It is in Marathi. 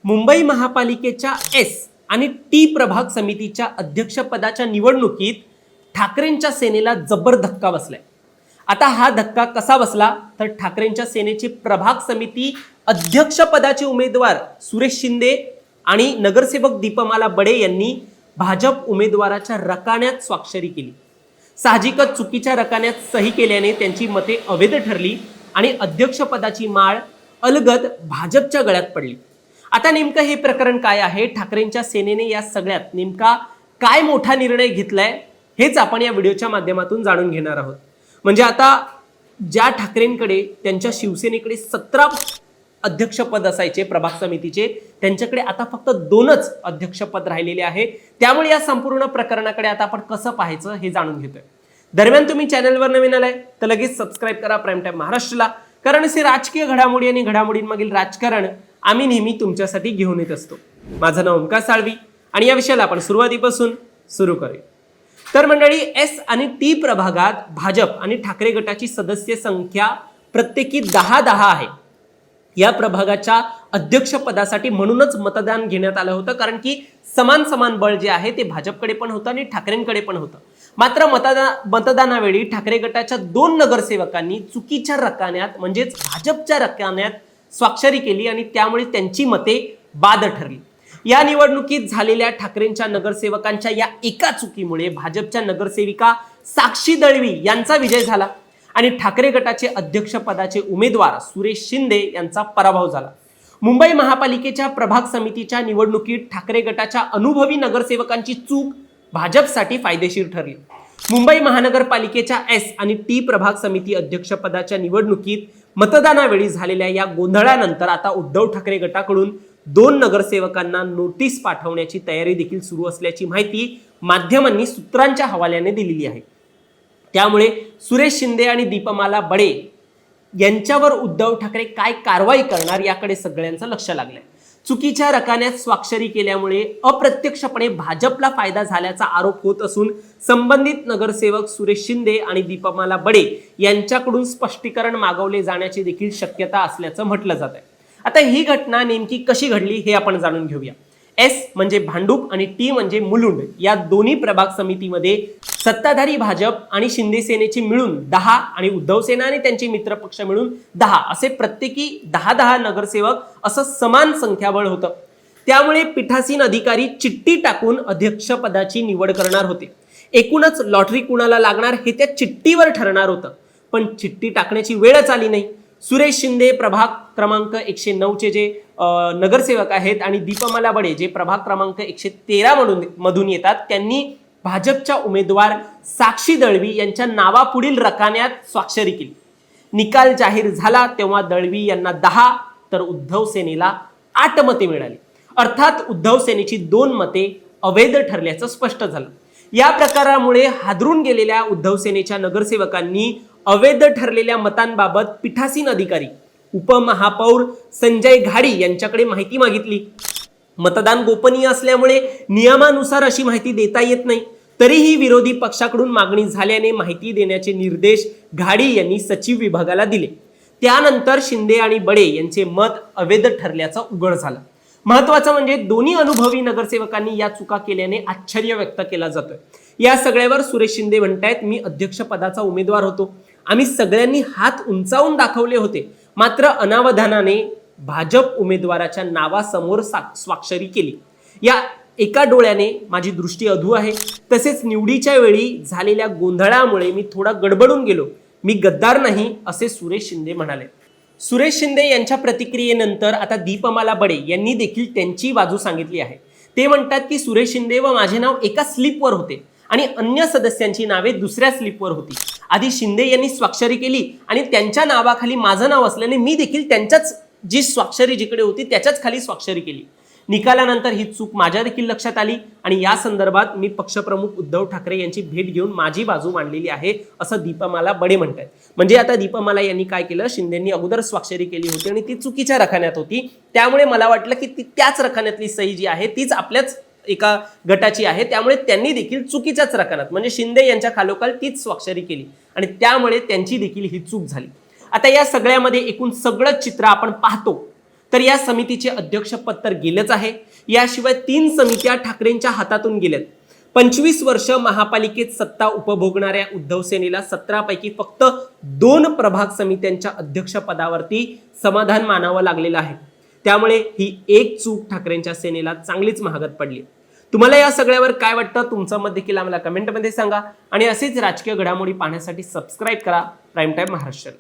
मुंबई महापालिकेच्या एस आणि टी प्रभाग समितीच्या अध्यक्षपदाच्या निवडणुकीत ठाकरेंच्या सेनेला जबर धक्का बसलाय। आता हा धक्का कसा बसला तर ठाकरेंच्या सेनेचे प्रभाग समिती अध्यक्षपदाचे उमेदवार सुरेश शिंदे आणि नगरसेवक दीपमाला बडे यांनी भाजप उमेदवाराच्या रकान्यात स्वाक्षरी केली। साहजिकच चुकीच्या रकान्यात सही केल्याने त्यांची मते अवैध ठरली आणि अध्यक्षपदाची माळ अलगद भाजपच्या गळ्यात पडली। आता नेमकं हे प्रकरण काय आहे, ठाकरेंच्या सेनेने या सगळ्यात नेमका काय मोठा निर्णय घेतलाय हेच आपण या व्हिडिओच्या माध्यमातून जाणून घेणार आहोत। म्हणजे आता ज्या ठाकरेंकडे त्यांच्या शिवसेनेकडे 17 अध्यक्षपद असायचे प्रभाग समितीचे, त्यांच्याकडे आता फक्त 2च अध्यक्षपद राहिलेले आहे। त्यामुळे या संपूर्ण प्रकरणाकडे आता आपण कसं पाहायचं हे जाणून घेतोय। दरम्यान तुम्ही चॅनलवर नवीन आलाय तर लगेच सबस्क्राइब करा प्राईम टाइम महाराष्ट्रला, कारण असे राजकीय घडामोडी आणि घडामोडींमागील राजकारण आम्ही नेहमी तुमच्यासाठी घेऊन येत असतो। माझं नाव ओमकार साळवी आणि या विषयाला आपण सुरुवातीपासून सुरू करूया। तर मंडळी, एस आणि टी प्रभागात भाजप आणि ठाकरे गटाची सदस्य संख्या प्रत्येकी 10-10 आहे। या प्रभागाच्या अध्यक्षपदासाठी म्हणूनच मतदान घेण्यात आलं होतं, कारण की समान बळ जे आहे ते भाजपकडे पण होतं आणि ठाकरेंकडे पण होतं। मात्र मतदानावेळी ठाकरे गटाच्या 2 नगरसेवकांनी चुकीच्या रकान्यात म्हणजेच भाजपच्या रकान्यात स्वाक्षरी केली आणि त्यामुळे त्यांची मते बाद ठरली। या निवडणुकीत झालेल्या ठाकरेंच्या नगरसेवकांच्या या एका चुकीमुळे भाजपच्या नगरसेविका साक्षी दळवी यांचा विजय झाला आणि ठाकरे गटाचे अध्यक्षपदाचे उमेदवार सुरेश शिंदे यांचा पराभव झाला। मुंबई महापालिकेच्या प्रभाग समितीच्या निवडणुकीत ठाकरे गटाच्या अनुभवी नगरसेवकांची चूक भाजपसाठी फायदेशीर ठरली। मुंबई महानगरपालिकेच्या एस आणि टी प्रभाग समिती अध्यक्षपदाच्या निवडणुकीत मतदानावेळी झालेल्या या गोंधळानंतर आता उद्धव ठाकरे गटाकडून 2 नगरसेवकांना नोटीस पाठवण्याची तयारी देखील सुरू असल्याची माहिती माध्यमांनी सूत्रांच्या हवाल्याने दिलेली आहे। त्यामुळे सुरेश शिंदे आणि दीपमाला बडे यांच्यावर उद्धव ठाकरे काय कारवाई करणार याकडे सगळ्यांचं लक्ष लागलंय। चुकीच्या रकान्यात स्वाक्षरी केल्यामुळे अप्रत्यक्षपणे भाजपला फायदा झाल्याचा आरोप होत असून संबंधित नगरसेवक सुरेश शिंदे आणि दीपमाला बडे यांच्याकडून स्पष्टीकरण मागवले जाण्याची देखील शक्यता असल्याचं म्हटलं जात आहे। आता ही घटना नेमकी कशी घडली हे आपण जाणून घेऊया। एस म्हणजे भांडूप आणि टी म्हणजे मुलुंड या दोन्ही प्रभाग समितीमध्ये सत्ताधारी भाजप आणि शिंदे सेनेचे मिळून 10 आणि उद्धव सेना आणि त्यांचे मित्र पक्ष मिळून 10 असे प्रत्येकी 10-10 नगरसेवक असं समान संख्याबळ होतं। त्यामुळे पीठासीन अधिकारी चिठ्ठी टाकून अध्यक्षपदाची निवड करणार होते। एकूणच लॉटरी कुणाला लागणार हे त्या चिठ्ठीवर ठरणार होतं, पण चिठ्ठी टाकण्याची वेळच आली नाही। सुरेश शिंदे प्रभाग क्रमांक 109 चे जे नगरसेवक आहेत आणि दीपमाला बडे जे प्रभाग क्रमांक 113 मधून येतात, त्यांनी भाजपच्या उमेदवार साक्षी दळवी यांच्या नावापुढील रकान्यात स्वाक्षरी केली। निकाल जाहीर झाला तेव्हा दळवी यांना 10 तर उद्धव सेनेला 8 मते मिळाली। अर्थात उद्धव सेनेची 2 मते अवैध ठरल्याचं स्पष्ट झालं। या प्रकारामुळे हादरून गेलेल्या उद्धव सेनेच्या नगरसेवकांनी अवैध ठरलेल्या मतांबाबत पीठासीन अधिकारी उपमहापौर संजय घाडी यांच्याकडे माहिती मागितली। मतदान गोपनीय असल्यामुळे नियमानुसार अशी माहिती देता येत नाही, तरीही विरोधी पक्षाकडून मागणी झाल्याने माहिती देण्याचे निर्देश घाडी यांनी सचिव विभागाला दिले। त्यानंतर शिंदे आणि बडे यांचे मत अवैध ठरल्याचं उघड झालं। महत्वाचं म्हणजे दोन्ही अनुभवी नगरसेवकांनी या चुका केल्याने आश्चर्य व्यक्त केला जातोय। या सगळ्यावर सुरेश शिंदे म्हणतायत, मी अध्यक्षपदाचा उमेदवार होतो, आम्ही सगळ्यांनी हात उंचावून दाखवले होते, मात्र अनावधानाने भाजप उमेदवाराच्या नावासमोर स्वाक्षरी केली। या एका डोळ्याने माझी दृष्टी अधू आहे, तसेच निवडीच्या वेळी झालेल्या गोंधळामुळे मी थोडा गडबडून गेलो, मी गद्दार नाही असे सुरेश शिंदे म्हणाले। सुरेश शिंदे यांच्या प्रतिक्रियेनंतर आता दीपमाला बडे यांनी देखील त्यांची बाजू सांगितली आहे। ते म्हणतात की सुरेश शिंदे व माझे नाव एका स्लिपवर होते आणि अन्य सदस्यांची नावे दुसऱ्या स्लिपवर होती। आधी शिंदे यांनी स्वाक्षरी केली आणि त्यांच्या नावाखाली माझं नाव असल्याने मी देखील त्यांच्याच जी स्वाक्षरी जिकडे होती त्याच्याच खाली स्वाक्षरी केली। निकालानंतर ही चूक माझ्या देखील लक्षात आली आणि या संदर्भात मी पक्षप्रमुख उद्धव ठाकरे यांची भेट घेऊन माझी बाजू मांडलेली आहे असं दीपमाला बडे म्हणतात। म्हणजे आता दीपमाला यांनी काय केलं, शिंदेंनी अगोदर स्वाक्षरी केली होती आणि ती चुकीच्या रकान्यात होती, त्यामुळे मला वाटलं की त्याच रकान्यातली सही जी आहे तीच आपल्याच एका गटाची आहे, त्यामुळे त्यांनी देखील चुकीच्याच रकान्यात म्हणजे शिंदे यांच्या खालोखाल तीच स्वाक्षरी केली आणि त्यामुळे त्यांची देखील ही चूक झाली। आता या सगळ्यामध्ये एकूण सगळं चित्र आपण पाहतो तर या समितीचे अध्यक्षपद तर गेलंच आहे, याशिवाय 3 समित्या ठाकरेंच्या हातातून गेल्यात. 25 वर्ष महापालिकेत सत्ता उपभोगणाऱ्या उद्धव सेनेला 17 पैकी फक्त 2 प्रभाग समित्यांच्या अध्यक्षपदावरती समाधान मानावं लागलेलं आहे. त्यामुळे ही एक चूक ठाकरेंच्या सेनेला चांगलीच महागात पडली. तुम्हाला या सगळ्यावर काय वाटतं, तुमचं मत देखील आम्हाला कमेंटमध्ये सांगा आणि असेच राजकीय घडामोडी पाहण्यासाठी सबस्क्राईब करा प्राईम टाइम महाराष्ट्र.